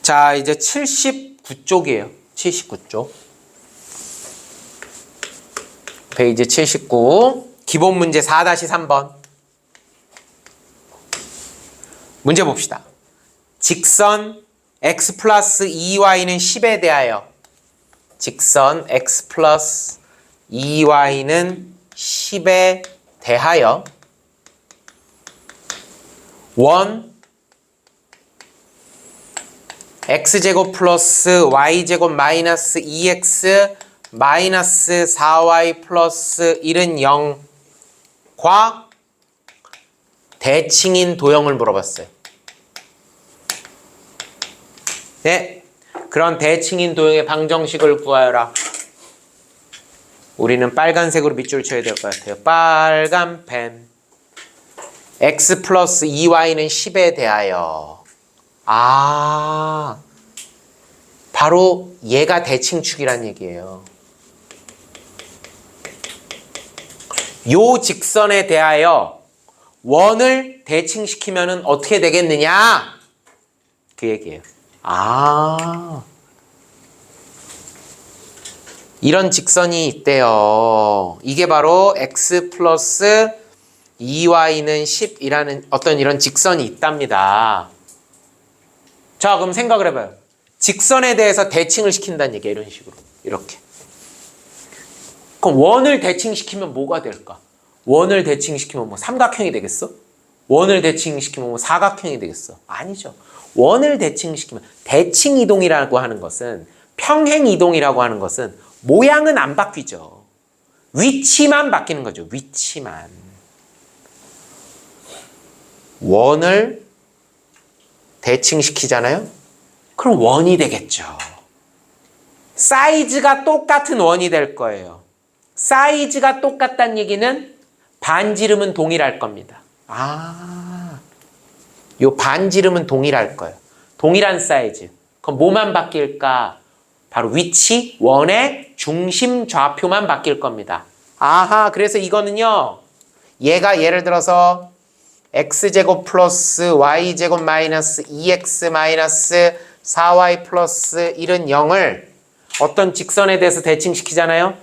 자, 이제 79쪽이에요. 79쪽. 페이지 79. 기본 문제 4-3번. 문제 봅시다. 직선 x 플러스 2y는 10에 대하여 직선 x 플러스 2y는 10에 대하여 원 x제곱 플러스 y제곱 마이너스 2x 마이너스 4y 플러스 1은 0과 대칭인 도형을 물어봤어요. 네, 그런 대칭인 도형의 방정식을 구하여라. 우리는 빨간색으로 밑줄 쳐야 될 것 같아요. 빨간 펜. x 플러스 2y는 10에 대하여. 바로 얘가 대칭축이란 얘기예요. 요 직선에 대하여 원을 대칭시키면은 어떻게 되겠느냐? 그 얘기예요. 이런 직선이 있대요. 이게 바로 x 플러스 2y는 10이라는 어떤 이런 직선이 있답니다. 자, 그럼 생각을 해봐요. 직선에 대해서 대칭을 시킨다는 얘기야. 이런 식으로. 이렇게. 그럼 원을 대칭시키면 뭐가 될까? 원을 대칭시키면 뭐 삼각형이 되겠어? 원을 대칭시키면 뭐 사각형이 되겠어? 아니죠. 원을 대칭시키면 대칭이동이라고 하는 것은 평행이동이라고 하는 것은 모양은 안 바뀌죠. 위치만 바뀌는 거죠. 위치만. 원을 대칭시키잖아요? 그럼 원이 되겠죠. 사이즈가 똑같은 원이 될 거예요. 사이즈가 똑같다는 얘기는 반지름은 동일할 겁니다. 요 반지름은 동일할 거예요. 동일한 사이즈. 그럼 뭐만 바뀔까? 바로 위치, 원의 중심 좌표만 바뀔 겁니다. 그래서 이거는요. 얘가 예를 들어서 x제곱 플러스 y제곱 마이너스 2x 마이너스 4y 플러스 1은 0을 어떤 직선에 대해서 대칭시키잖아요.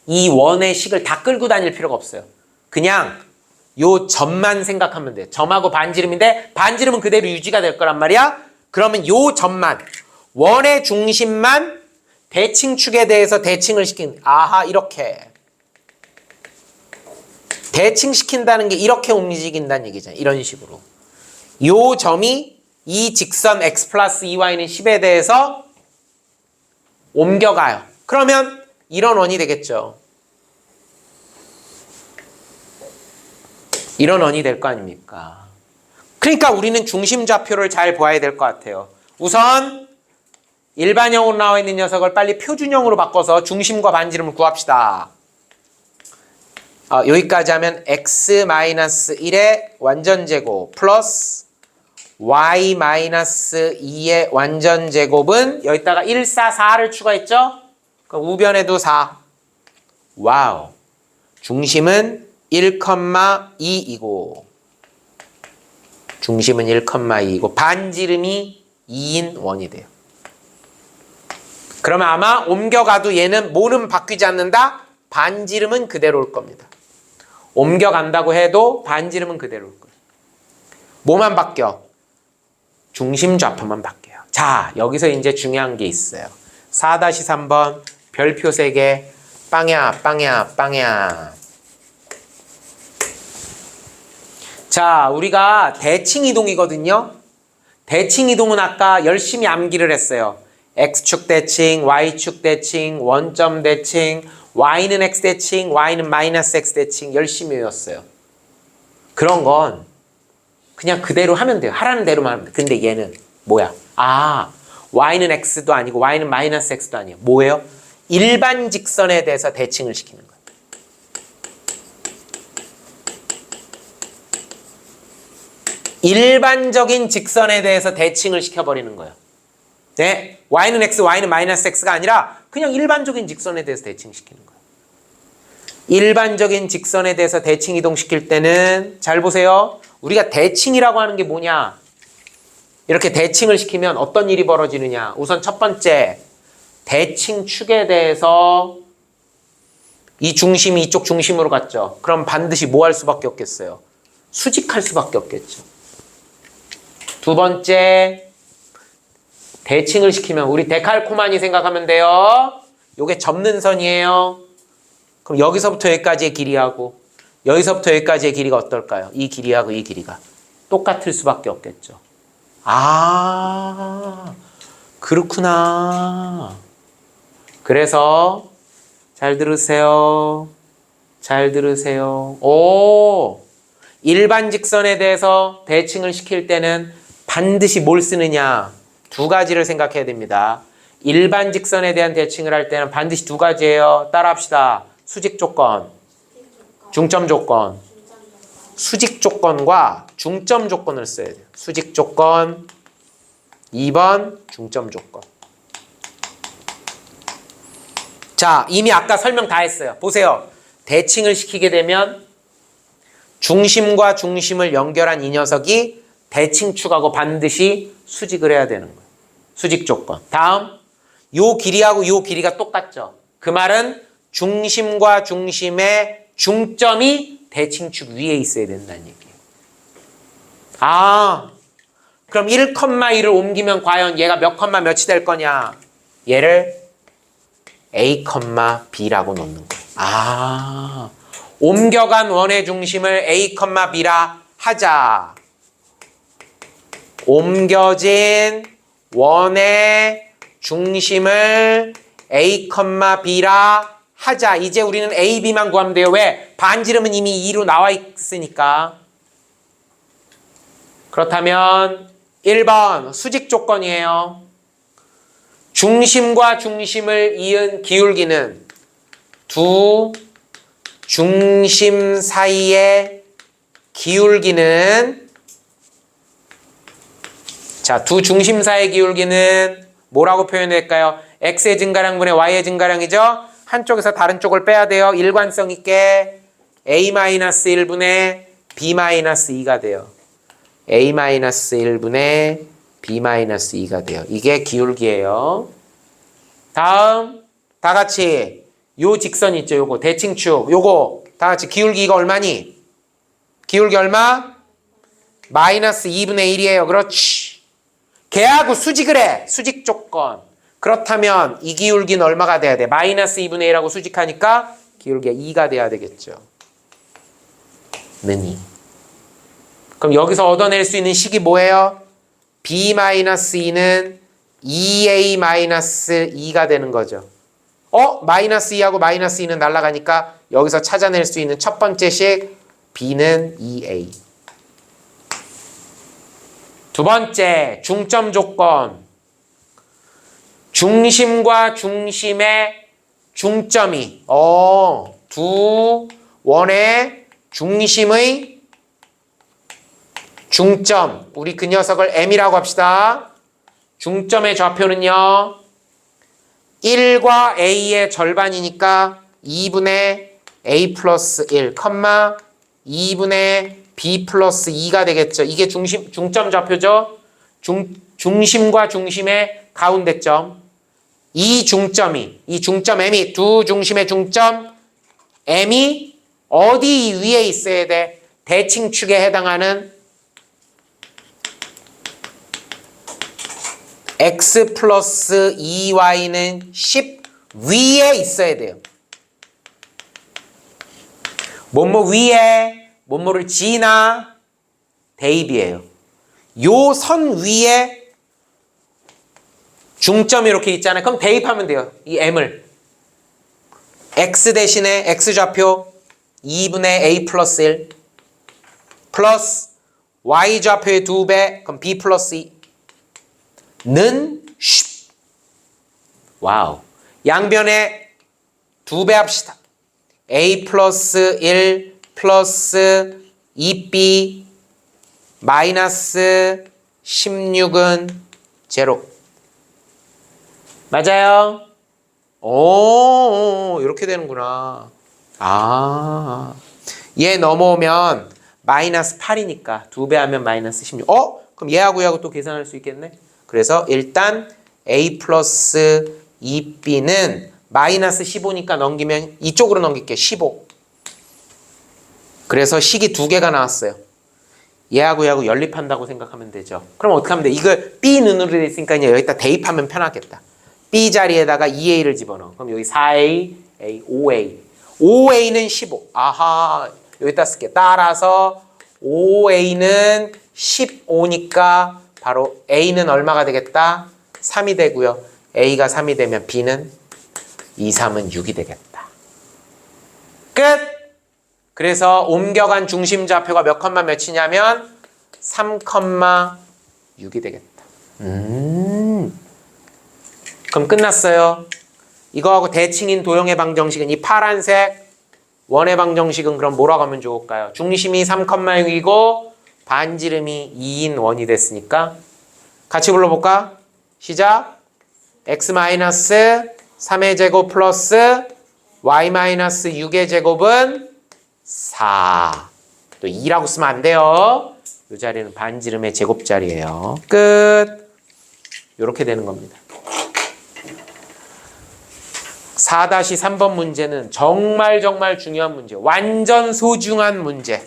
이 원의 식을 다 끌고 다닐 필요가 없어요. 그냥 요 점만 생각하면 돼요. 점하고 반지름인데 반지름은 그대로 유지가 될 거란 말이야. 그러면 요 점만, 원의 중심만 대칭축에 대해서 대칭을 시킨. 이렇게 대칭시킨다는 게 이렇게 움직인다는 얘기잖아요. 이런 식으로. 요 점이 이 직선 x 플러스 2y는 10에 대해서 옮겨가요. 그러면 이런 원이 되겠죠. 이런 원이 될 거 아닙니까? 그러니까 우리는 중심 좌표를 잘 봐야 될 것 같아요. 우선 일반형으로 나와 있는 녀석을 빨리 표준형으로 바꿔서 중심과 반지름을 구합시다. 여기까지 하면 x-1의 완전제곱 플러스 y-2의 완전제곱은 여기다가 1, 4, 4를 추가했죠? 그럼 우변에도 4. 와우. 중심은 1,2이고 중심은 1,2이고 반지름이 2인 원이 돼요. 그러면 아마 옮겨가도 얘는 뭐는 바뀌지 않는다? 반지름은 그대로 올 겁니다. 옮겨간다고 해도 반지름은 그대로 올 거예요. 뭐만 바뀌어? 중심 좌표만 바뀌어요. 자, 여기서 이제 중요한 게 있어요. 4-3번 별표 3개 빵야. 자, 우리가 대칭이동이거든요. 대칭이동은 아까 열심히 암기를 했어요. x축 대칭, y축 대칭, 원점 대칭, y는 x 대칭, y는 마이너스 x 대칭 열심히 외웠어요. 그런 건 그냥 그대로 하면 돼요. 하라는 대로만 하면 돼요. 근데 얘는 뭐야? y는 x도 아니고 y는 마이너스 x도 아니에요. 뭐예요? 일반 직선에 대해서 대칭을 시키는 거예요. 일반적인 직선에 대해서 대칭을 시켜버리는 거예요. 네, y는 x, y는 마이너스 x가 아니라 그냥 일반적인 직선에 대해서 대칭시키는 거예요. 일반적인 직선에 대해서 대칭 이동시킬 때는 잘 보세요. 우리가 대칭이라고 하는 게 뭐냐? 이렇게 대칭을 시키면 어떤 일이 벌어지느냐. 우선 첫 번째, 대칭축에 대해서 이 중심이 이쪽 중심으로 갔죠. 그럼 반드시 뭐 할 수밖에 없겠어요? 수직할 수밖에 없겠죠. 두 번째, 대칭을 시키면 우리 데칼코마니 생각하면 돼요. 요게 접는 선이에요. 그럼 여기서부터 여기까지의 길이하고 여기서부터 여기까지의 길이가 어떨까요? 이 길이하고 이 길이가 똑같을 수밖에 없겠죠. 아, 그렇구나. 그래서 잘 들으세요. 잘 들으세요. 오, 일반 직선에 대해서 대칭을 시킬 때는 반드시 뭘 쓰느냐? 두 가지를 생각해야 됩니다. 일반 직선에 대한 대칭을 할 때는 반드시 두 가지예요. 따라합시다. 수직 조건, 중점 조건. 수직 조건과 중점 조건을 써야 돼요. 수직 조건, 2번 중점 조건. 자, 이미 아까 설명 다 했어요. 보세요. 대칭을 시키게 되면 중심과 중심을 연결한 이 녀석이 대칭축하고 반드시 수직을 해야 되는 거예요. 수직 조건. 다음, 요 길이하고 요 길이가 똑같죠. 그 말은 중심과 중심의 중점이 대칭축 위에 있어야 된다는 얘기예요. 아, 그럼 1,1을 옮기면 과연 얘가 몇 컴마 몇이 될 거냐? 얘를 A, B라고 놓는 거예요. 아, 옮겨간 원의 중심을 A, B라 하자. 옮겨진 원의 중심을 A, B라 하자. 이제 우리는 A, B만 구하면 돼요. 왜? 반지름은 이미 2로 나와 있으니까. 그렇다면 1번 수직 조건이에요. 중심과 중심을 이은 기울기는 두 중심 사이의 기울기는, 자, 두 중심 사이의 기울기는 뭐라고 표현될까요? x의 증가량분의 y의 증가량이죠? 한쪽에서 다른 쪽을 빼야 돼요. 일관성 있게 a-1분의 b-2가 돼요. a-1분의 b-2가 돼요. 이게 기울기예요. 다음, 다 같이 요 직선 있죠? 요거 대칭축. 요거 다 같이 기울기가 얼마니? 기울기 얼마? 마이너스 2분의 1이에요. 그렇지. 걔하고 수직을 해. 수직 조건. 그렇다면 이 기울기는 얼마가 돼야 돼? 마이너스 2분의 1하고 수직하니까 기울기가 2가 돼야 되겠죠. 는 2. 그럼 여기서 얻어낼 수 있는 식이 뭐예요? b-2는 2a-2가 되는 거죠. 마이너스 2하고 마이너스 2는 날아가니까 여기서 찾아낼 수 있는 첫 번째 식 b는 2a. 두 번째, 중점 조건. 중심과 중심의 중점이 두 원의 중심의 중점, 우리 그 녀석을 m이라고 합시다. 중점의 좌표는요 1과 a의 절반이니까 2분의 a 플러스 1, 2분의 b 플러스 2가 되겠죠. 이게 중점 좌표죠. 중심과 중심의 가운데점. 이 중점 m이 두 중심의 중점 m이 어디 위에 있어야 돼? 대칭축에 해당하는 x 플러스 2y는 10 위에 있어야 돼요. 뭐뭐 위에 뭐뭐를 지나 대입이에요. 요 선 위에 중점이 이렇게 있잖아요. 그럼 대입하면 돼요. 이 m을 x 대신에 x좌표 2분의 a 플러스 1 플러스 y좌표의 2배 그럼 b 플러스 2는 10. 와우. 양변에 2배 합시다. a 플러스 1 플러스 2b 마이너스 16은 0. 맞아요? 오, 이렇게 되는구나. 얘 넘어오면 마이너스 8이니까 2배 하면 마이너스 16. 그럼 얘하고 또 계산할 수 있겠네. 그래서 일단 a 플러스 2b는 마이너스 15니까 넘기면 이쪽으로 넘길게. 15. 그래서 식이 두 개가 나왔어요. 얘하고 연립한다고 생각하면 되죠. 그럼 어떻게 하면 돼? 이걸 b 눈으로 돼 있으니까 이제 여기다 대입하면 편하겠다. b 자리에다가 2a를 집어넣어. 그럼 여기 4a, a, 5a. 5a는 15. 아하, 여기다 쓸게. 따라서 5a는 15니까 바로 a는 얼마가 되겠다? 3이 되고요. a가 3이 되면 b는 2, 3은 6이 되겠다. 끝! 그래서 옮겨간 중심좌표가 몇 컴마 몇이냐면 3,6이 되겠다. 그럼 끝났어요. 이거하고 대칭인 도형의 방정식은 이 파란색 원의 방정식은 그럼 뭐라고 하면 좋을까요? 중심이 3,6이고 반지름이 2인 원이 됐으니까 같이 불러볼까? 시작! x-3의 제곱 플러스 y-6의 제곱은 4. 또 2라고 쓰면 안 돼요. 이 자리는 반지름의 제곱자리예요. 끝. 이렇게 되는 겁니다. 4-3번 문제는 정말 중요한 문제. 완전 소중한 문제.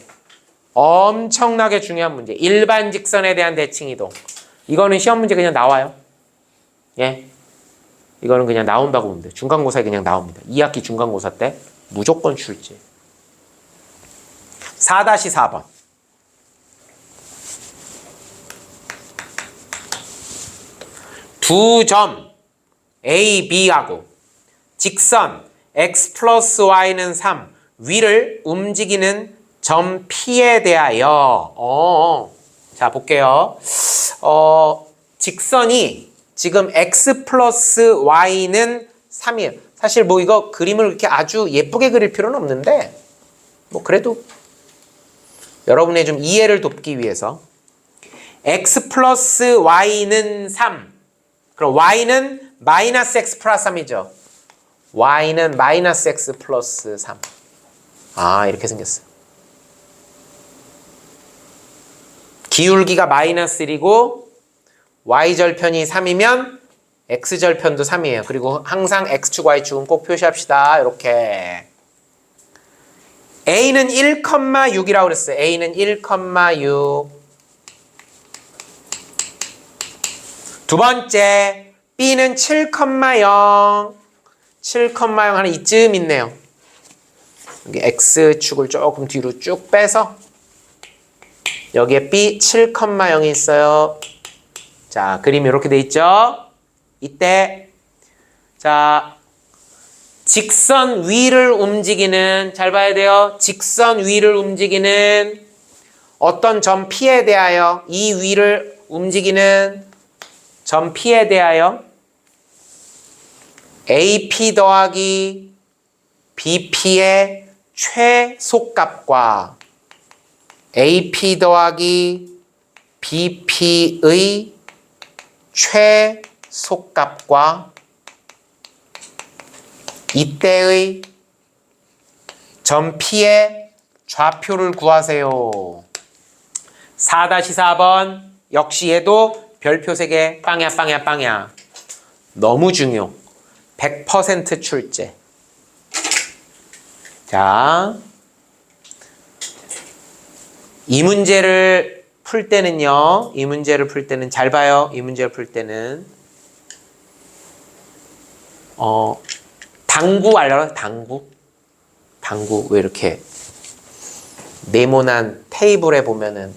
엄청나게 중요한 문제. 일반 직선에 대한 대칭이동. 이거는 시험 문제 그냥 나와요. 예. 이거는 그냥 나온다고 보면 돼요. 중간고사에 그냥 나옵니다. 2학기 중간고사 때 무조건 출제. 4-4번. 두 점 A, B하고 직선 x 플러스 y는 3 위를 움직이는 점 P에 대하여 자 볼게요. 직선이 지금 x 플러스 y는 3이에요. 사실 뭐 이거 그림을 그렇게 아주 예쁘게 그릴 필요는 없는데 뭐 그래도 여러분의 좀 이해를 돕기 위해서 x 플러스 y는 3 그럼 y는 마이너스 x 플러스 3이죠. y는 마이너스 x 플러스 3 이렇게 생겼어요. 기울기가 마이너스 1이고 y절편이 3이면 x절편도 3이에요. 그리고 항상 x축, y축은 꼭 표시합시다. 이렇게 a는 1,6이라고 그랬어요. a는 1,6. 두 번째 b는 7,0. 7,0 하나 이쯤 있네요. 여기 x축을 조금 뒤로 쭉 빼서 여기에 b 7,0이 있어요. 자, 그림이 이렇게 돼 있죠. 이때 자 직선 위를 움직이는 잘 봐야 돼요. 직선 위를 움직이는 어떤 점 P에 대하여 이 위를 움직이는 점 P에 대하여 AP 더하기 BP의 최소값과 AP 더하기 BP의 최소값과 이때의 점 P의 좌표를 구하세요. 4-4번 역시 얘도 별표 3개 빵야. 너무 중요. 100% 출제. 자, 이 문제를 풀 때는요. 이 문제를 풀 때는 잘 봐요. 이 문제를 풀 때는 당구 알아요? 당구 왜 이렇게 네모난 테이블에 보면은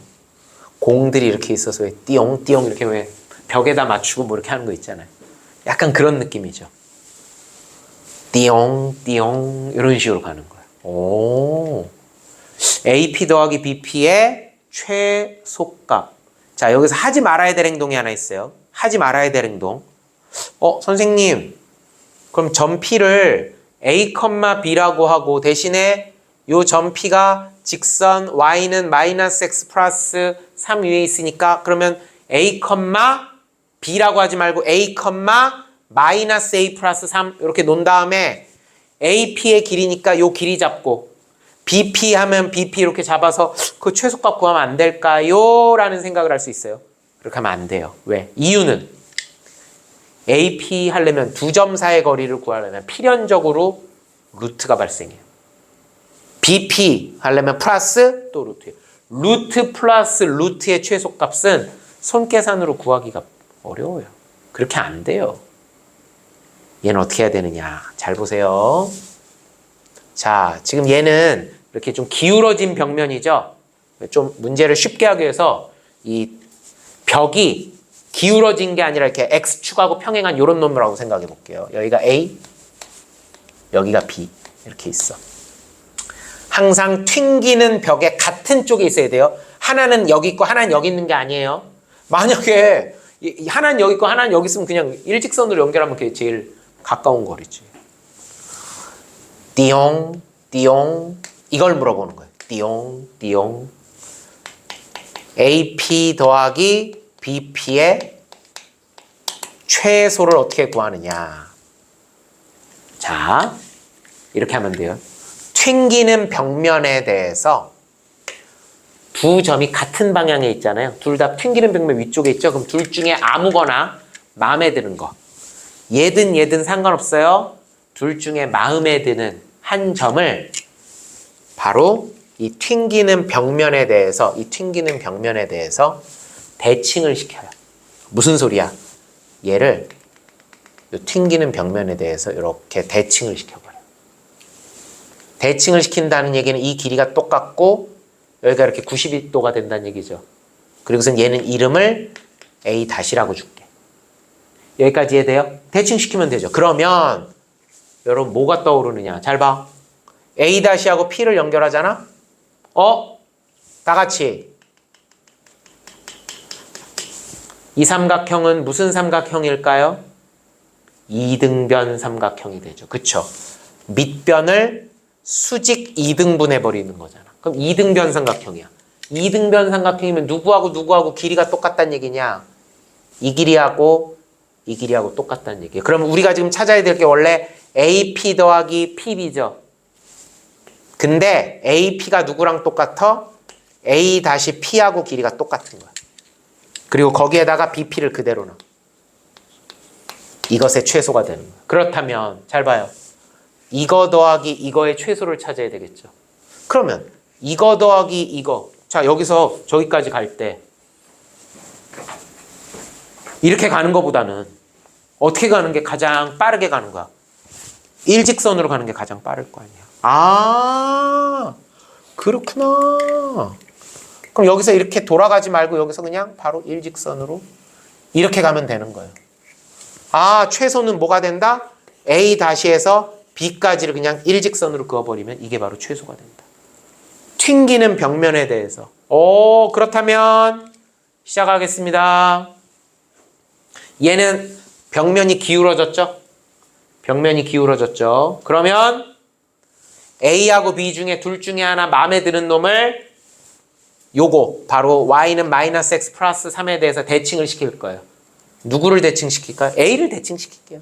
공들이 이렇게 있어서 왜 띠용띠용 이렇게 왜 벽에다 맞추고 뭐 이렇게 하는 거 있잖아요. 약간 그런 느낌이죠. 띠용띠용 이런 식으로 가는 거예요. 오, AP 더하기 BP의 최소값. 자, 여기서 하지 말아야 될 행동이 하나 있어요. 하지 말아야 될 행동. 선생님, 그럼 점 P를 A, B라고 하고 대신에 요 점 P가 직선 Y는 마이너스 X 플러스 3 위에 있으니까 그러면 A, B라고 하지 말고 A, 마이너스 A 플러스 3 이렇게 놓은 다음에 AP의 길이니까 요 길이 잡고 BP 하면 BP 이렇게 잡아서 그 최소값 구하면 안 될까요? 라는 생각을 할 수 있어요. 그렇게 하면 안 돼요. 왜? 이유는 AP 하려면 두 점 사이의 거리를 구하려면 필연적으로 루트가 발생해요. BP 하려면 플러스 또 루트예요. 루트 플러스 루트의 최소값은 손계산으로 구하기가 어려워요. 그렇게 안 돼요. 얘는 어떻게 해야 되느냐. 잘 보세요. 자, 지금 얘는 이렇게 좀 기울어진 벽면이죠. 좀 문제를 쉽게 하기 위해서 이 벽이 기울어진 게 아니라 이렇게 X축하고 평행한 이런 놈이라고 생각해 볼게요. 여기가 A, 여기가 B 이렇게 있어. 항상 튕기는 벽에 같은 쪽에 있어야 돼요. 하나는 여기 있고 하나는 여기 있는 게 아니에요. 만약에 하나는 여기 있고 하나는 여기 있으면 그냥 일직선으로 연결하면 그게 제일 가까운 거리지. 띠용, 띠용 이걸 물어보는 거예요. 띠용, 띠용 AP 더하기 BP의 최소를 어떻게 구하느냐. 자, 이렇게 하면 돼요. 튕기는 벽면에 대해서 두 점이 같은 방향에 있잖아요. 둘 다 튕기는 벽면 위쪽에 있죠. 그럼 둘 중에 아무거나 마음에 드는 거. 얘든 상관없어요. 둘 중에 마음에 드는 한 점을 바로 이 튕기는 벽면에 대해서 대칭을 시켜요. 무슨 소리야? 얘를 이 튕기는 벽면에 대해서 이렇게 대칭을 시켜버려요. 대칭을 시킨다는 얘기는 이 길이가 똑같고 여기가 이렇게 92도가 된다는 얘기죠. 그리고선 얘는 이름을 A-라고 줄게. 여기까지 이해돼요? 대칭시키면 되죠. 그러면 여러분 뭐가 떠오르느냐? 잘 봐. A-하고 P를 연결하잖아? 다 같이. 이 삼각형은 무슨 삼각형일까요? 이등변 삼각형이 되죠. 그쵸? 밑변을 수직 2등분 해버리는 거잖아. 그럼 2등변 삼각형이야. 2등변 삼각형이면 누구하고 길이가 똑같다는 얘기냐? 이 길이하고 똑같다는 얘기예요. 그럼 우리가 지금 찾아야 될 게 원래 AP 더하기 PB죠. 근데 AP가 누구랑 똑같아? A-P하고 길이가 똑같은 거야. 그리고 거기에다가 BP를 그대로 넣어. 이것의 최소가 되는 거야. 그렇다면 잘 봐요. 이거 더하기 이거의 최소를 찾아야 되겠죠. 그러면 이거 더하기 이거. 자, 여기서 저기까지 갈 때 이렇게 가는 것보다는 어떻게 가는 게 가장 빠르게 가는 거야? 일직선으로 가는 게 가장 빠를 거 아니야. 아, 그렇구나. 그럼 여기서 이렇게 돌아가지 말고 여기서 그냥 바로 일직선으로 이렇게 가면 되는 거예요. 아, 최소는 뭐가 된다? A-에서 B까지를 그냥 일직선으로 그어버리면 이게 바로 최소가 된다. 튕기는 벽면에 대해서. 그렇다면 시작하겠습니다. 얘는 벽면이 기울어졌죠? 벽면이 기울어졌죠? 그러면 A하고 B 중에 둘 중에 하나 마음에 드는 놈을 요거 바로 y는 마이너스 x 플러스 3에 대해서 대칭을 시킬 거예요. 누구를 대칭시킬까요? A를 대칭시킬게요.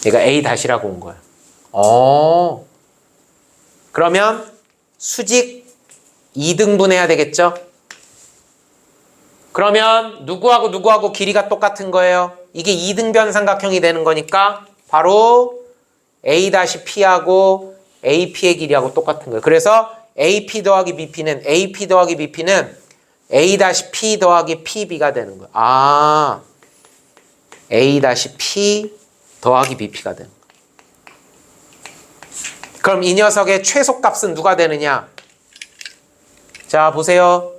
얘가 A-라고 온 거예요. 그러면 수직 2등분 해야 되겠죠? 그러면 누구하고 길이가 똑같은 거예요. 이게 2등변 삼각형이 되는 거니까 바로 A-P하고 AP의 길이하고 똑같은 거예요. 그래서 AP 더하기 BP는 A-P 더하기 PB가 되는 거예요. 아, A-P 더하기 BP가 되는 거예요. 그럼 이 녀석의 최소값은 누가 되느냐? 자, 보세요.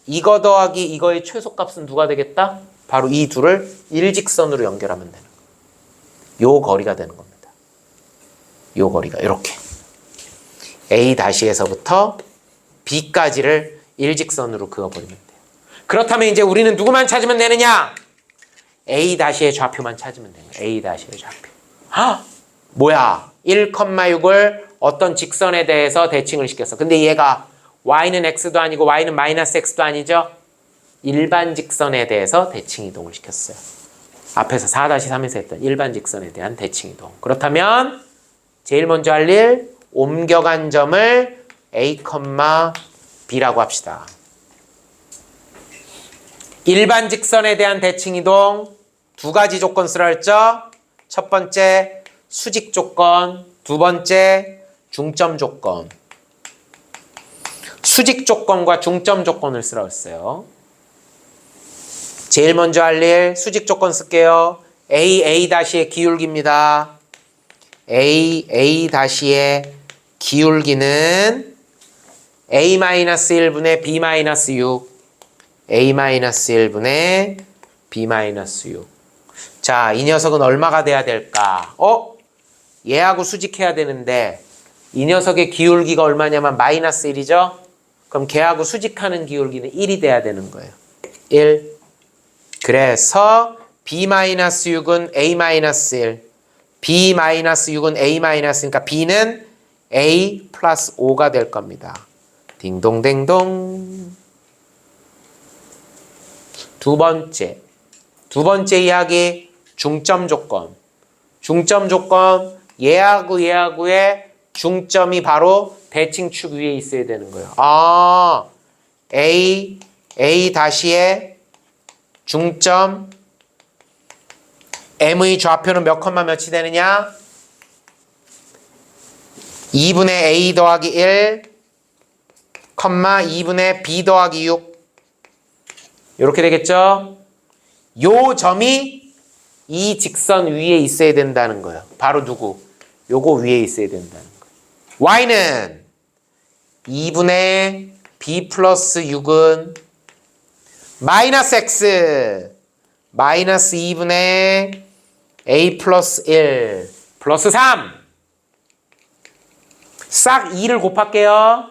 이거 더하기 이거의 최소값은 누가 되겠다? 바로 이 둘을 일직선으로 연결하면 되는 거예요. 요 거리가 되는 겁니다. 요 거리가 이렇게 A-에서부터 B까지를 일직선으로 그어버리면 돼요. 그렇다면 이제 우리는 누구만 찾으면 되느냐? A-의 좌표만 찾으면 되는 거예요. A-의 좌표. 뭐야? 1,6을 어떤 직선에 대해서 대칭을 시켰어. 근데 얘가 y는 x도 아니고 y는 마이너스 x도 아니죠? 일반 직선에 대해서 대칭 이동을 시켰어요. 앞에서 4-3에서 했던 일반 직선에 대한 대칭 이동. 그렇다면 제일 먼저 할 일, 옮겨간 점을 A, B라고 합시다. 일반 직선에 대한 대칭 이동 두 가지 조건 쓰라 했죠? 첫 번째 수직 조건, 두 번째 중점 조건. 수직 조건과 중점 조건을 쓰라고 했어요. 제일 먼저 할 일 수직 조건 쓸게요. A'-의 기울기입니다. A'-의 기울기는 A-1분의 B-6 A-1분의 B-6 자, 이 녀석은 얼마가 돼야 될까? 얘하고 수직해야 되는데 이 녀석의 기울기가 얼마냐면 마이너스 1이죠? 그럼 걔하고 수직하는 기울기는 1이 돼야 되는 거예요. 1. 그래서 B-6은 A-1, B-6은 A-그러니까 B는 A 플러스 5가 될 겁니다. 딩동댕동. 두 번째 이야기 중점 조건. 중점 조건 얘하고의 중점이 바로 대칭축 위에 있어야 되는 거예요. A''의 중점 M의 좌표는 몇 컴마 몇이 되느냐? 2분의 A 더하기 1, 2분의 B 더하기 6 이렇게 되겠죠? 요 점이 이 직선 위에 있어야 된다는 거예요. 바로 누구? 요거 위에 있어야 된다는 거예요. Y는 2분의 B 플러스 6은 마이너스 X 마이너스 2분의 A 플러스 1 플러스 3 싹 2를 곱할게요.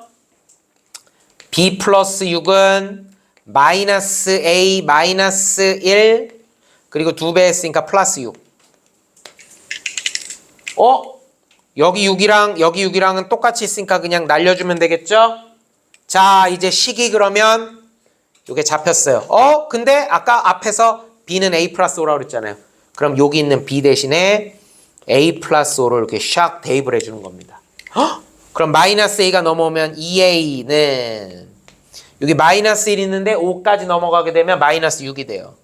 B 플러스 6은 마이너스 A 마이너스 1 그리고 2배 했으니까 플러스 6 여기 6이랑은 똑같이 있으니까 그냥 날려주면 되겠죠? 자, 이제 식이 그러면 요게 잡혔어요. 근데 아까 앞에서 B는 A 플러스 5라고 그랬잖아요. 그럼 여기 있는 B 대신에 A 플러스 5를 이렇게 샥 대입을 해주는 겁니다. 그럼 마이너스 A가 넘어오면 2A는 여기 마이너스 1 있는데 5까지 넘어가게 되면 마이너스 6이 돼요.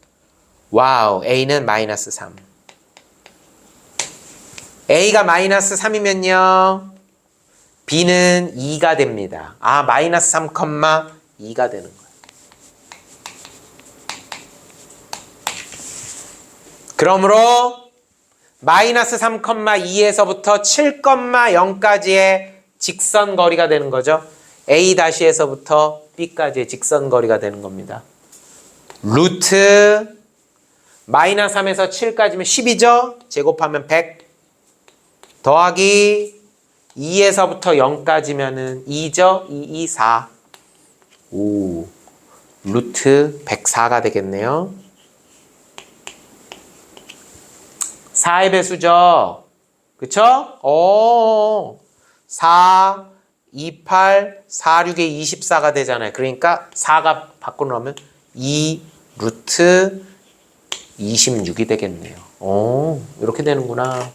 와우, A는 마이너스 3. A가 마이너스 3이면요. B는 2가 됩니다. 마이너스 3, 2가 되는 거예요. 그러므로 마이너스 3,2에서부터 7,0까지의 직선 거리가 되는 거죠. A-에서부터 B까지의 직선 거리가 되는 겁니다. 루트 마이너스 3에서 7까지면 10이죠. 제곱하면 100 더하기 2에서부터 0까지면은 2죠. 2, 2, 4 오, 루트 104가 되겠네요. 4의 배수죠. 그쵸? 4, 2, 8, 4, 6에 24가 되잖아요. 그러니까 4가 밖으로 나오면 2 루트 26이 되겠네요. 이렇게 되는구나.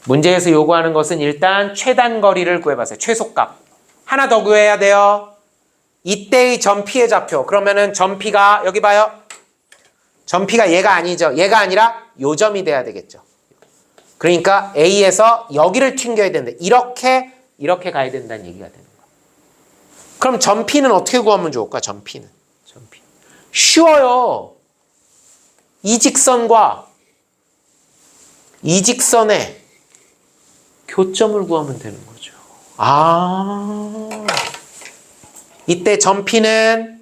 문제에서 요구하는 것은 일단 최단 거리를 구해봤어요. 최소값. 하나 더 구해야 돼요. 이때의 점피의 좌표. 그러면은 점피가 여기 봐요. 점피가 얘가 아니죠. 얘가 아니라 요 점이 돼야 되겠죠. 그러니까 A에서 여기를 튕겨야 되는데 이렇게 가야 된다는 얘기가 되는 거야. 그럼 점피는 어떻게 구하면 좋을까? 점피. 쉬워요. 이 직선과 이 직선의 교점을 구하면 되는 거죠. 이때 점피는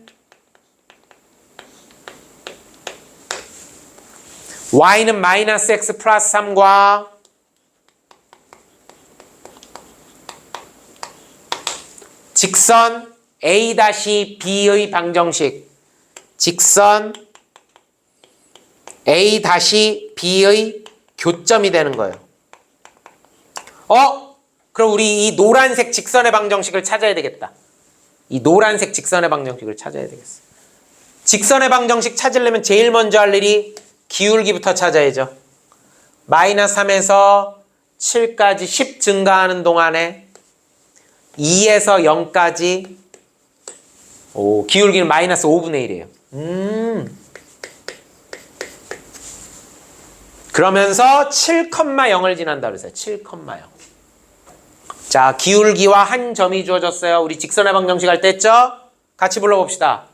Y는 마이너스 X 플러스 3과 직선 A-B의 방정식 직선 A-B의 교점이 되는 거예요. 그럼 우리 이 노란색 직선의 방정식을 찾아야 되겠다. 이 노란색 직선의 방정식을 찾아야 되겠어. 직선의 방정식 찾으려면 제일 먼저 할 일이 기울기부터 찾아야죠. 마이너스 3에서 7까지 10 증가하는 동안에 2에서 0까지 기울기는 마이너스 5분의 1이에요. 그러면서 7,0을 지난다 그랬어요. 7,0. 자, 기울기와 한 점이 주어졌어요. 우리 직선의 방정식 할 때 했죠? 같이 불러봅시다.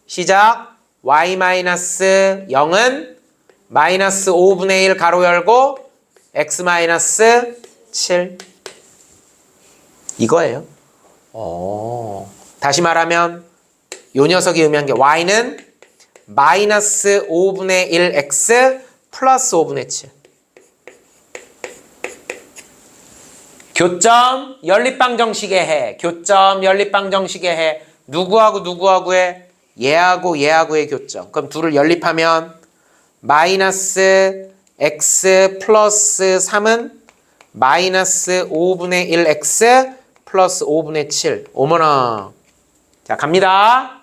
시작. y-0은 마이너스 5분의 1 가로 열고 x-7 이거예요. 다시 말하면 요 녀석이 의미한 게 y는 마이너스 5분의 1x 플러스 5분의 7 교점 연립방정식의 해. 교점 연립방정식의 해. 누구하고 누구하고의 얘하고 얘하고의 교점. 그럼 둘을 연립하면 마이너스 x 플러스 3은 마이너스 5분의 1x 플러스 5분의 7. 어머나. 자, 갑니다.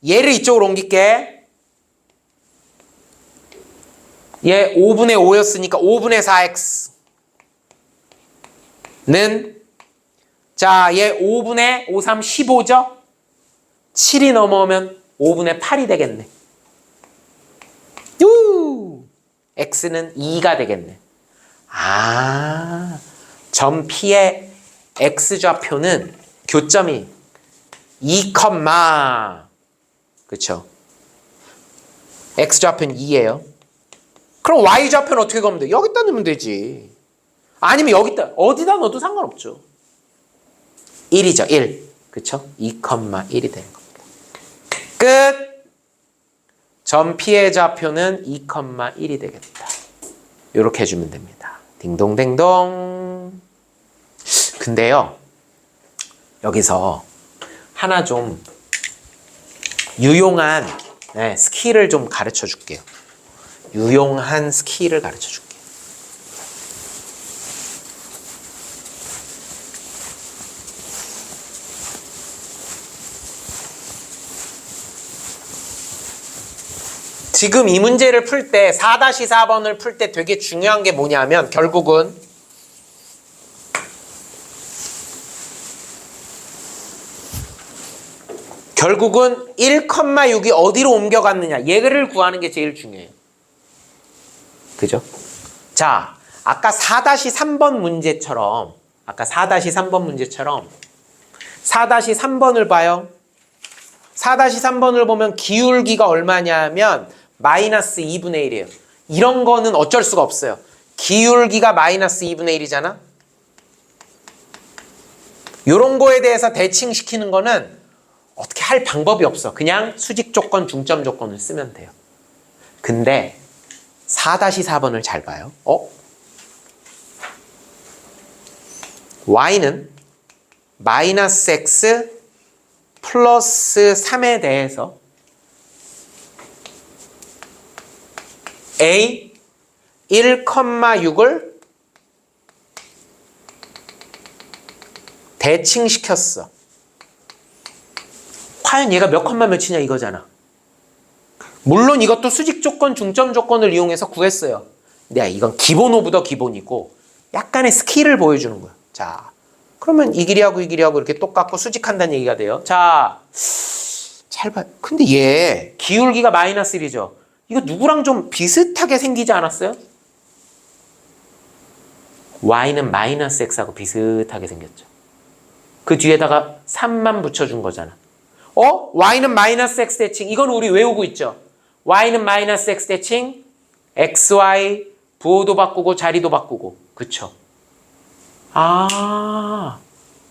얘를 이쪽으로 옮길게. 얘 5분의 5였으니까 5분의 4x. 는 자, 얘 5분의 5, 3, 15죠? 7이 넘어오면 5분의 8이 되겠네. x는 2가 되겠네. 점 P의 x좌표는 교점이 2, 그쵸? x좌표는 2예요. 그럼 y좌표는 어떻게 가면 돼? 여기다 넣으면 되지. 아니면 여기다 어디다 넣어도 상관없죠. 1이죠. 1. 그쵸? 2,1이 되는 겁니다. 끝. 점 P의 좌표는 2,1이 되겠다. 이렇게 해주면 됩니다. 딩동댕동. 근데요, 여기서 하나 좀 유용한 스킬을 좀 가르쳐 줄게요. 유용한 스킬을 가르쳐 줄게요. 지금 이 문제를 풀 때 4-4번을 풀 때 되게 중요한 게 뭐냐면 결국은 결국은 1,6이 어디로 옮겨갔느냐 얘를 구하는 게 제일 중요해요. 그죠? 자, 아까 4-3번 문제처럼 4-3번을 봐요. 4-3번을 보면 기울기가 얼마냐면 마이너스 2분의 1이에요. 이런 거는 어쩔 수가 없어요. 기울기가 마이너스 2분의 1이잖아. 이런 거에 대해서 대칭시키는 거는 어떻게 할 방법이 없어. 그냥 수직 조건, 중점 조건을 쓰면 돼요. 근데 4-4번을 잘 봐요. y는 마이너스 x 플러스 3에 대해서 a 1,6을 대칭시켰어. 과연 얘가 몇 컴마 몇이냐 이거잖아. 물론 이것도 수직 조건, 중점 조건을 이용해서 구했어요. 근데 이건 기본 오브 더 기본이고 약간의 스킬을 보여주는 거야. 자, 그러면 이 길이하고 이 길이하고 이렇게 똑같고 수직한다는 얘기가 돼요. 자, 잘 봐. 근데 얘 기울기가 마이너스 1이죠. 이거 누구랑 좀 비슷하게 생기지 않았어요? y는 마이너스 x하고 비슷하게 생겼죠. 그 뒤에다가 3만 붙여준 거잖아. y는 마이너스 x 대칭. 이건 우리 외우고 있죠. y는 마이너스 x 대칭, xy 부호도 바꾸고 자리도 바꾸고. 그쵸?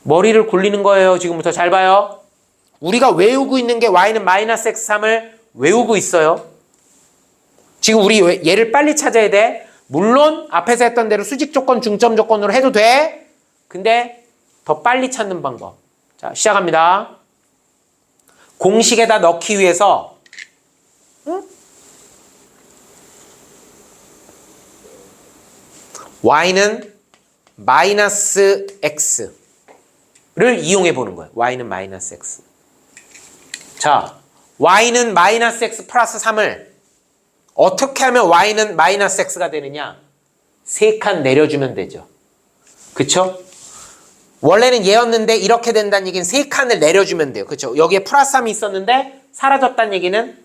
머리를 굴리는 거예요. 지금부터 잘 봐요. 우리가 외우고 있는 게 y는 마이너스 x3을 외우고 있어요. 지금 우리 얘를 빨리 찾아야 돼. 물론 앞에서 했던 대로 수직 조건, 중점 조건으로 해도 돼. 근데 더 빨리 찾는 방법. 자, 시작합니다. 공식에다 넣기 위해서 y는 마이너스 x를 이용해 보는 거예요. y는 마이너스 x. 자, y는 마이너스 x 플러스 3을 어떻게 하면 y는 마이너스 x가 되느냐? 3칸 내려주면 되죠. 그쵸? 원래는 얘였는데 이렇게 된다는 얘기는 세 칸을 내려주면 돼요. 그렇죠? 여기에 플러스 3이 있었는데 사라졌다는 얘기는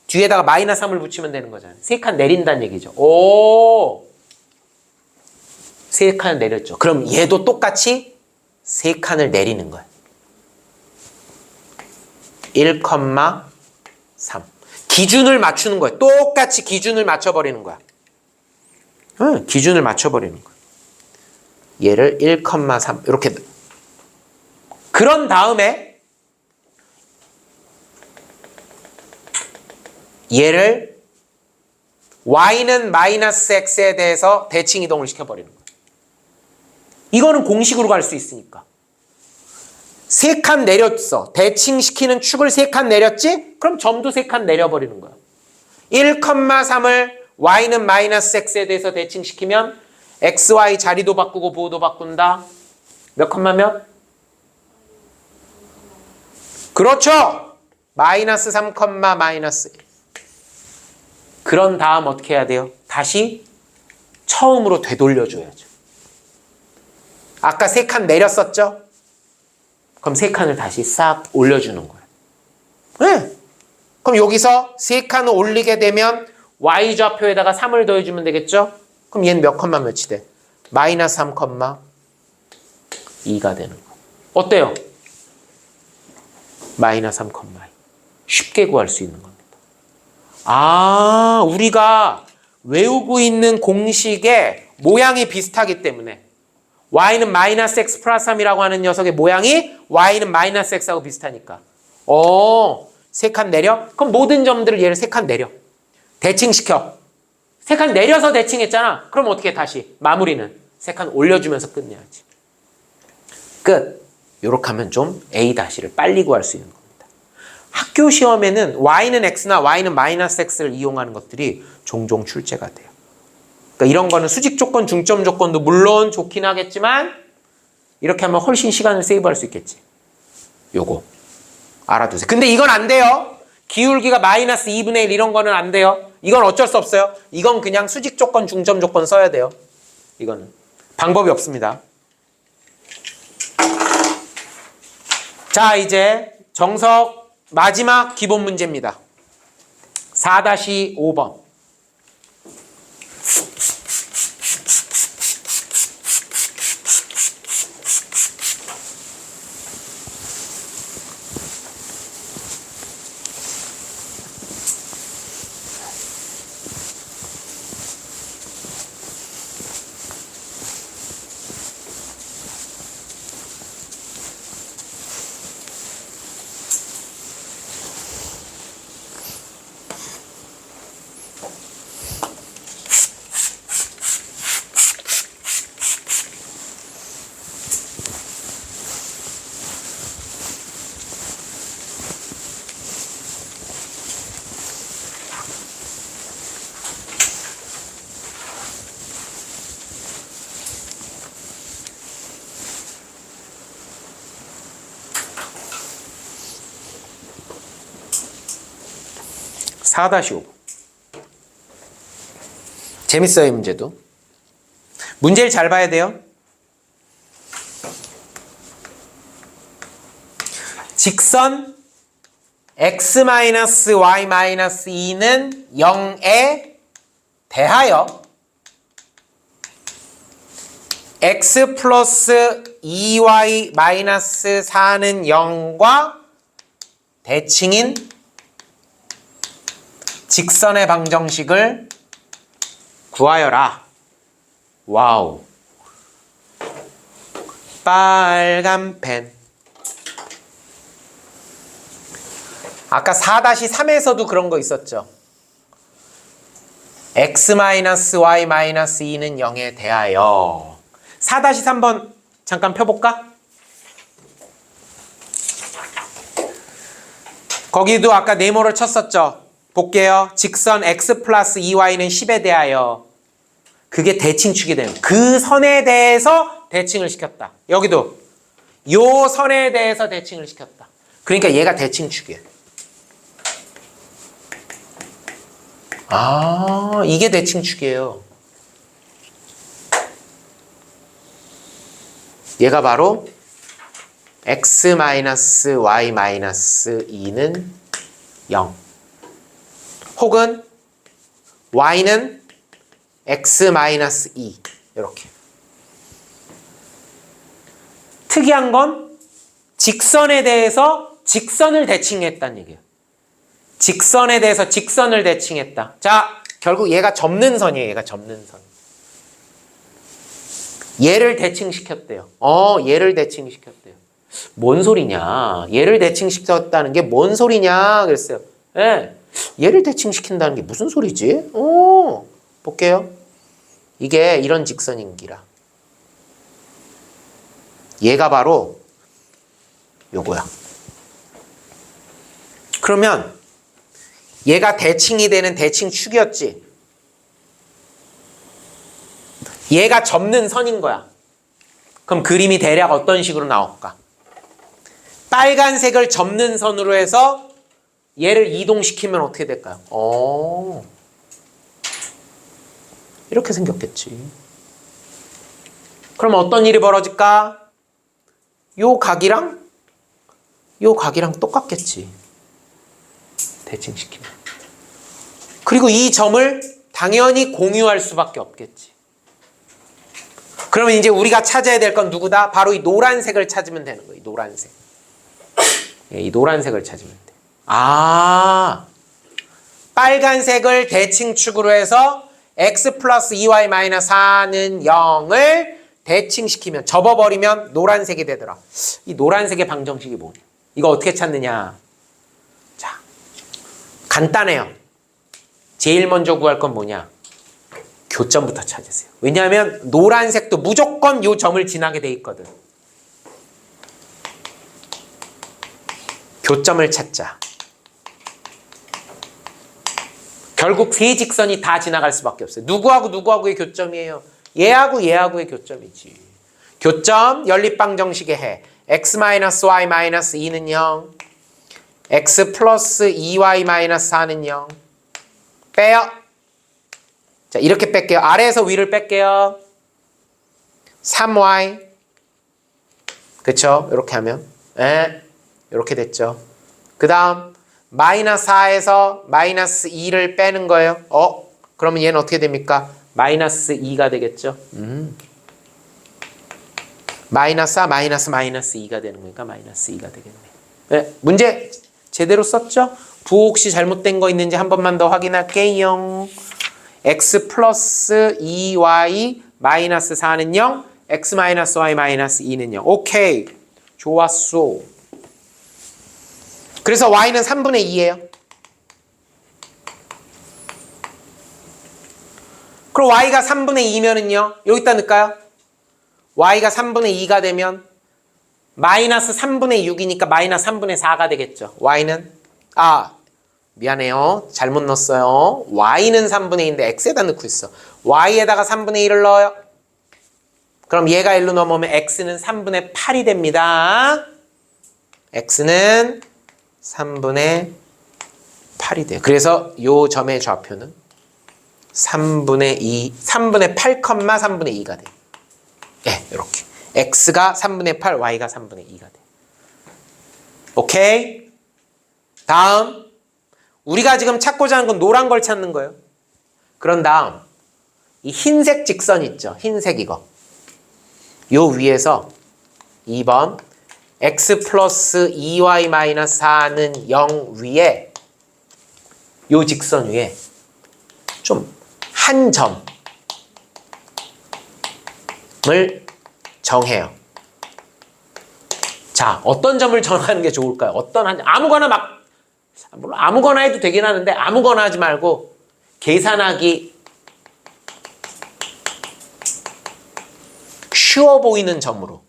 뒤에다가 마이너스 3을 붙이면 되는 거잖아요. 세 칸 내린다는 얘기죠. 오! 세 칸을 내렸죠. 그럼 얘도 똑같이 세 칸을 내리는 거예요. 1,3. 기준을 맞추는 거예요. 똑같이 기준을 맞춰버리는 거야. 응, 기준을 맞춰버리는 거야. 얘를 1,3 이렇게. 그런 다음에 얘를 y는 마이너스 x에 대해서 대칭 이동을 시켜버리는 거예요. 이거는 공식으로 갈 수 있으니까. 세 칸 내렸어. 대칭시키는 축을 세 칸 내렸지? 그럼 점도 세 칸 내려버리는 거야. 1,3을 y는 마이너스 x에 대해서 대칭시키면 xy 자리도 바꾸고 부호도 바꾼다. 몇 컴마 몇? 그렇죠. 마이너스 3, 마이너스 1. 그런 다음 어떻게 해야 돼요? 다시 처음으로 되돌려줘야죠. 아까 세 칸 내렸었죠? 그럼 세 칸을 다시 싹 올려주는 거예요. 네. 그럼 여기서 세 칸을 올리게 되면 y좌표에다가 3을 더해주면 되겠죠? 그럼 얘는 몇 컴마 몇이 돼? 마이너스 3, 2가 되는 거예요. 어때요? 마이너스 3, 2. 쉽게 구할 수 있는 겁니다. 아, 우리가 외우고 있는 공식의 모양이 비슷하기 때문에 y는 마이너스 x 플러스 3이라고 하는 녀석의 모양이 y는 마이너스 x하고 비슷하니까. 세 칸 내려? 그럼 모든 점들을 얘를 세 칸 내려. 대칭시켜. 세 칸 내려서 대칭했잖아. 그럼 어떻게 다시? 마무리는 세 칸 올려주면서 끝내야지. 끝. 요렇게 하면 좀 A-를 빨리 구할 수 있는 겁니다. 학교 시험에는 y는 x나 y는 마이너스 x를 이용하는 것들이 종종 출제가 돼요. 그러니까 이런 거는 수직 조건, 중점 조건도 물론 좋긴 하겠지만 이렇게 하면 훨씬 시간을 세이브할 수 있겠지. 요거 알아두세요. 근데 이건 안 돼요. 기울기가 마이너스 2분의 1 이런 거는 안 돼요. 이건 어쩔 수 없어요. 이건 그냥 수직 조건, 중점 조건 써야 돼요. 이거는 방법이 없습니다. 자, 이제 정석 마지막 기본 문제입니다. 4-5번. (4-5번) 재밌어요. 이 문제도. 문제를 잘 봐야 돼요. 직선 x-y-2는 0에 대하여 x 플러스 2y-4는 0과 대칭인 직선의 방정식을 구하여라. 와우. 빨간 펜. 아까 4-3에서도 그런 거 있었죠. x-y-2는 0에 대하여. 4-3번 잠깐 펴볼까? 거기도 아까 네모를 쳤었죠. 볼게요. 직선 x 플러스 2y는 10에 대하여. 그게 대칭축이 돼요. 그 선에 대해서 대칭을 시켰다. 여기도 요 선에 대해서 대칭을 시켰다. 그러니까 얘가 대칭축이에요. 아, 이게 대칭축이에요. 얘가 바로 x-y-2는 0. 혹은 y는 x-2 이렇게. 특이한 건 직선에 대해서 직선을 대칭했다는 얘기예요. 직선에 대해서 직선을 대칭했다. 자, 결국 얘가 접는 선이에요. 얘가 접는 선. 얘를 대칭시켰대요. 얘를 대칭시켰대요. 뭔 소리냐? 얘를 대칭시켰다는 게 뭔 소리냐? 그랬어요. 예. 얘를 대칭시킨다는 게 무슨 소리지? 볼게요. 이게 이런 직선인기라. 얘가 바로 요거야. 그러면 얘가 대칭이 되는 대칭축이었지. 얘가 접는 선인 거야. 그럼 그림이 대략 어떤 식으로 나올까? 빨간색을 접는 선으로 해서 얘를 이동시키면 어떻게 될까요? 이렇게 생겼겠지. 그럼 어떤 일이 벌어질까? 요 각이랑 똑같겠지. 대칭시키면. 그리고 이 점을 당연히 공유할 수밖에 없겠지. 그러면 이제 우리가 찾아야 될 건 누구다? 바로 이 노란색을 찾으면 되는 거예요. 이 노란색. 이 노란색을 찾으면 돼. 빨간색을 대칭축으로 해서 x 플러스 2y 마이너스 4는 0을 대칭시키면, 접어버리면 노란색이 되더라. 이 노란색의 방정식이 뭐냐? 이거 어떻게 찾느냐? 자, 간단해요. 제일 먼저 구할 건 뭐냐? 교점부터 찾으세요. 왜냐하면 노란색도 무조건 요 점을 지나게 돼 있거든. 교점을 찾자. 결국 세 직선이 다 지나갈 수밖에 없어요. 누구하고 누구하고의 교점이에요? 얘하고 얘하고의 교점이지. 교점 연립방정식의 해. x-y-2는 0. x 플러스 2y-4는 0. 빼요. 자, 이렇게 뺄게요. 아래에서 위를 뺄게요. 3y. 그쵸? 이렇게 하면. 이렇게 됐죠. 그 다음 마이너스 4에서 마이너스 2를 빼는 거예요. 그러면 얘는 어떻게 됩니까? 마이너스 2가 되겠죠. 마이너스 4, 마이너스 2가 되는 거니까 마이너스 2가 되겠네. 문제 제대로 썼죠? 부호 혹시 잘못된 거 있는지 한 번만 더 확인할게요. x 플러스 2y 마이너스 4는 0, x 마이너스 y 마이너스 2는 0. 오케이. 좋았어. 그래서 y는 3분의 2예요. 그럼 y가 3분의 2면은요. 여기다 넣을까요? y가 3분의 2가 되면 마이너스 3분의 6이니까 마이너스 3분의 4가 되겠죠. y는 미안해요. 잘못 넣었어요. y는 3분의 2인데 x에다 넣고 있어. y에다가 3분의 1을 넣어요. 그럼 얘가 1로 넘어오면 x는 3분의 8이 됩니다. x는 3분의 8이 돼요. 그래서 요 점의 좌표는 3분의 8, 3분의 2가 돼요. 이렇게. x가 3분의 8, y가 3분의 2가 돼요. 오케이? 다음. 우리가 지금 찾고자 하는 건 노란 걸 찾는 거예요. 그런 다음 이 흰색 직선 있죠. 흰색 이거. 요 위에서 2번 x 플러스 2y 마이너스 4는 0 위에 요 직선 위에 좀 한 점을 정해요. 자, 어떤 점을 정하는 게 좋을까요? 아무거나 물론 아무거나 해도 되긴 하는데 아무거나 하지 말고 계산하기 쉬워 보이는 점으로.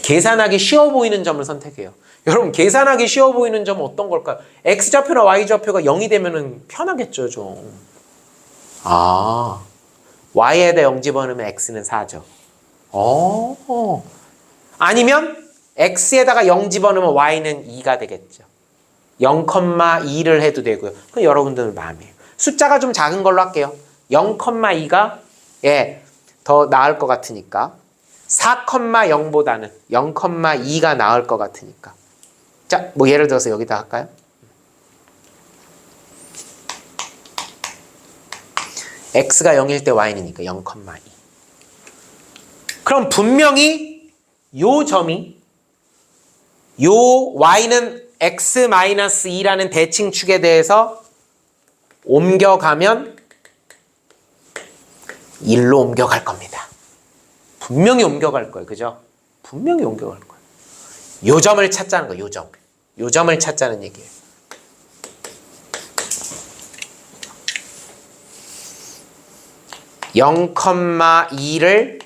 계산하기 쉬워 보이는 점을 선택해요. 여러분, 계산하기 쉬워 보이는 점은 어떤 걸까요? x좌표나 y좌표가 0이 되면은 편하겠죠, 좀. y에다 0 집어넣으면 x는 4죠. 아니면 x에다가 0 집어넣으면 y는 2가 되겠죠. 0,2를 해도 되고요. 그건 여러분들 마음이에요. 숫자가 좀 작은 걸로 할게요. 0,2가 더 나을 것 같으니까 4,0보다는 0,2가 나을 것 같으니까 자, 뭐 예를 들어서 여기다 할까요? x가 0일 때 y는니까 0,2 그럼 분명히 요 점이 요 y는 x-2라는 대칭축에 대해서 옮겨가면 1로 옮겨갈 겁니다. 분명히 옮겨갈 거예요. 그죠? 분명히 옮겨갈 거예요. 요 점을 찾자는 거예요. 요 점. 요 점을 찾자는 얘기예요. (0,2를)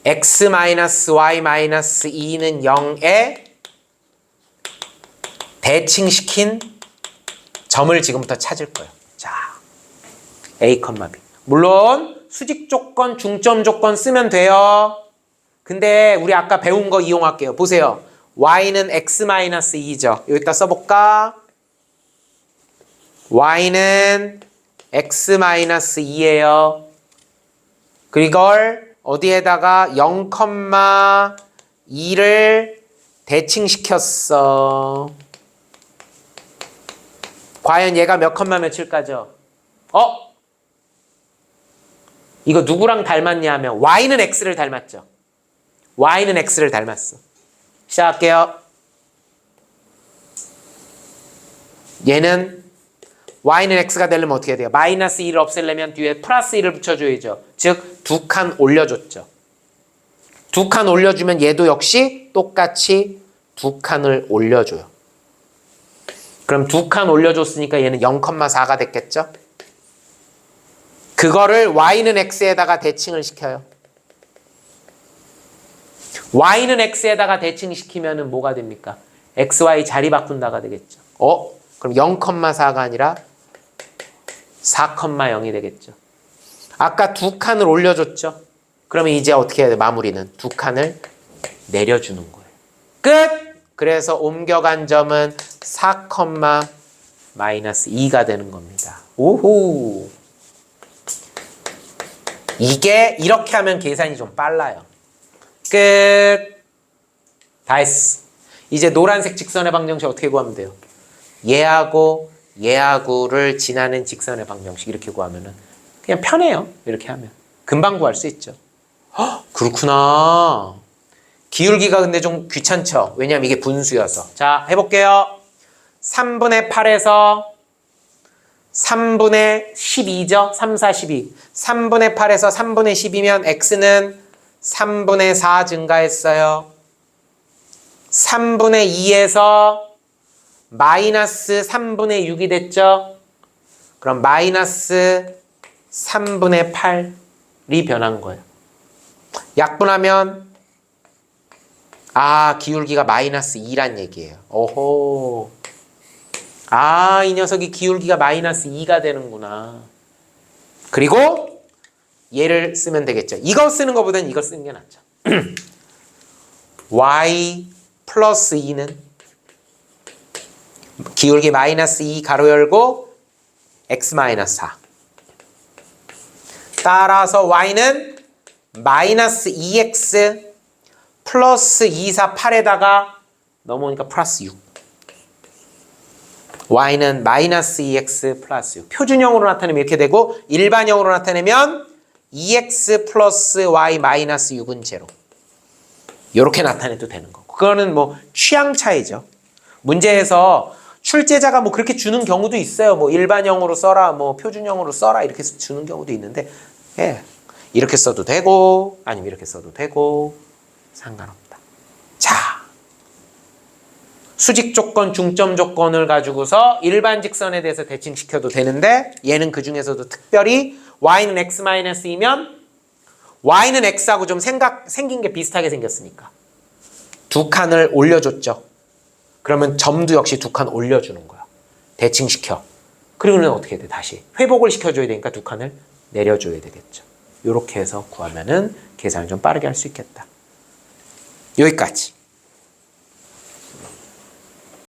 x-y-2는 0에 대칭시킨 점을 지금부터 찾을 거예요. 자, a, b. 물론 수직 조건, 중점 조건 쓰면 돼요. 근데 우리 아까 배운 거 이용할게요. 보세요. y는 x-2죠. 여기다 써볼까? y는 x-2예요. 그리고 이걸 어디에다가 0,2를 대칭시켰어. 과연 얘가 몇 컴마 며칠까죠? 이거 누구랑 닮았냐 하면 y는 x를 닮았죠. y는 x를 닮았어. 시작할게요. 얘는 y는 x가 되려면 어떻게 돼요? 마이너스 1을 없애려면 뒤에 플러스 1을 붙여줘야죠. 즉, 2칸 올려줬죠. 2칸 올려주면 얘도 역시 똑같이 2칸을 올려줘요. 그럼 2칸 올려줬으니까 얘는 0,4가 됐겠죠? 그거를 y는 x에다가 대칭을 시켜요. y는 x에다가 대칭시키면은 뭐가 됩니까? xy 자리 바꾼다가 되겠죠. 그럼 0,4가 아니라 4,0이 되겠죠. 아까 2칸을 올려줬죠. 그러면 이제 어떻게 해야 돼? 마무리는 2칸을 내려주는 거예요. 끝! 그래서 옮겨간 점은 4,-2가 되는 겁니다. 오호! 이게 이렇게 하면 계산이 좀 빨라요. 끝! 다 했어. 이제 노란색 직선의 방정식 어떻게 구하면 돼요? 얘하고 얘하고를 지나는 직선의 방정식 이렇게 구하면은 그냥 편해요. 이렇게 하면 금방 구할 수 있죠. 그렇구나. 기울기가 근데 좀 귀찮죠. 왜냐면 이게 분수여서. 자, 해볼게요. 3분의 8에서 3분의 12죠. 3, 4, 12. 3분의 8에서 3분의 10이면 x는 3분의 4 증가했어요. 3분의 2에서 마이너스 3분의 6이 됐죠. 그럼 마이너스 3분의 8이 변한 거예요. 약분하면 기울기가 마이너스 2란 얘기예요. 오호. 이 녀석이 기울기가 마이너스 2가 되는구나. 그리고 얘를 쓰면 되겠죠. 이거 쓰는 것보다는 이거 쓰는 게 낫죠. y 플러스 2는 기울기 마이너스 2 가로 열고 x 마이너스 4. 따라서 y는 마이너스 2x 플러스 2, 4, 8에다가 넘어오니까 플러스 6. y는 마이너스 2x 플러스 6. 표준형으로 나타내면 이렇게 되고 일반형으로 나타내면 2x 플러스 y 마이너스 6은 제로. 이렇게 나타내도 되는 거고. 그거는 뭐 취향 차이죠. 문제에서 출제자가 뭐 그렇게 주는 경우도 있어요. 뭐 일반형으로 써라, 뭐 표준형으로 써라 이렇게 주는 경우도 있는데 이렇게 써도 되고 아니면 이렇게 써도 되고 상관없다. 자, 수직 조건, 중점 조건을 가지고서 일반 직선에 대해서 대칭시켜도 되는데 얘는 그 중에서도 특별히 y는 x-2면 y는 x하고 좀 생긴 게 비슷하게 생겼으니까 2칸을 올려줬죠. 그러면 점도 역시 2칸 올려주는 거야. 대칭시켜. 그리고는 어떻게 해야 돼? 다시 회복을 시켜줘야 되니까 2칸을 내려줘야 되겠죠. 이렇게 해서 구하면은 계산을 좀 빠르게 할 수 있겠다. 여기까지.